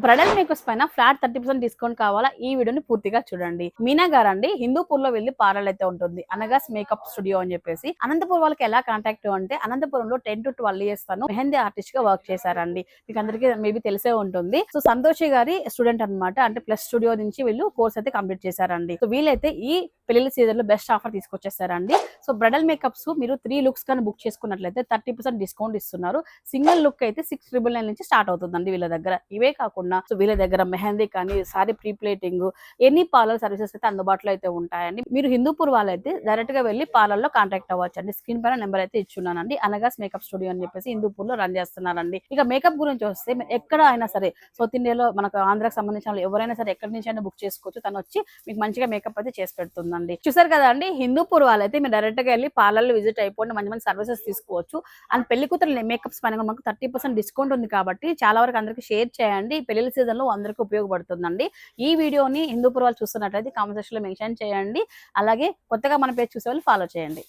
Bridal makeups పైన flat 30% discount కావాలా? ఈ వీడియోని పూర్తిగా చూడండి. మీనా గారండి హిందూపూర్ లో వెళ్ళి పార్లర్ అయితే ఉంటుంది, అనగాస్ మేకప్ స్టూడియో అని చెప్పేసి. అనంతపురం వాళ్ళకి ఎలా కాంటాక్ట్ అంటే, అనంతపురంలో 10 to 12 years తను మెహందీ ఆర్టిస్ట్ గా వర్క్ చేశారండి. మీకు అందరికీ మేబీ తెలిసే ఉంటుంది. సో సంతోషి గారి స్టూడెంట్ అనమాట. అంటే ప్లస్ స్టూడియో నుంచి వీళ్ళు కోర్స్ అయితే కంప్లీట్ చేశారండి. సో వీళ్ళైతే ఈ పెళ్లి సీజన్ లో బెస్ట్ ఆఫర్ తీసుకొచ్చేసారండి. సో బ్రైడల్ మేకప్స్ మీరు 3 looks కానీ బుక్ చేసుకున్నట్లయితే 30% డిస్కౌంట్ ఇస్తున్నారు. సింగిల్ లుక్ అయితే 699 నుంచి స్టార్ట్ అవుతుందండి వీళ్ళ దగ్గర. ఇవే కాకుండా సో వీళ్ళ దగ్గర మెహందీ కానీ, sorry pre plating, any parlour services అయితే అందుబాటులో అయితే ఉంటాయండి. మీరు హిందూపూర్ వాళ్ళైతే డైరెక్ట్ గా వెళ్ళి పార్లర్ లో కాంటాక్ట్ అవ్వచ్చు అండి. స్క్రీన్ పైన నెంబర్ అయితే ఇచ్చున్నానండి. అనగాస్ మేకప్ స్టూడియో అని చెప్పేసి హిందూపూర్ లో రన్ చేస్తున్నారండి. ఇక మేకప్ గురించి వస్తే మీరు ఎక్కడ అయినా సరే సౌత్ ఇండియాలో మనకు ఆంధ్రాకి సంబంధించిన వాళ్ళు ఎవరైనా సరే ఎక్కడి నుంచి అయినా బుక్ చేసుకోవచ్చు. తను వచ్చి మీకు మంచిగా మేకప్ అయితే చేసి పెడుతుందండి. చూసారు కదా అండి, హిందూపూర్ వాళ్ళైతే మీరు డైరెక్ట్ గా వెళ్ళి పార్లర్ లో విజిట్ అయిపోండి, మంచి మంచి సర్వీసెస్ తీసుకోవచ్చు. అండ్ పెళ్లి కూతురు మేకప్స్ పైన మనకు 30% డిస్కౌంట్ ఉంది కాబట్టి చాలా వరకు అందరికి షేర్ చేయండి. పెళ్లి సీజన్ లో అందరికీ ఉపయోగపడుతుందండి. ఈ వీడియోని హిందూపూర్ వాళ్ళు చూస్తున్నట్లయితే కామెంట్ సెక్షన్ లో మెన్షన్ చేయండి. అలాగే కొత్తగా మన పేజ్ చూసే వాళ్ళు ఫాలో చేయండి.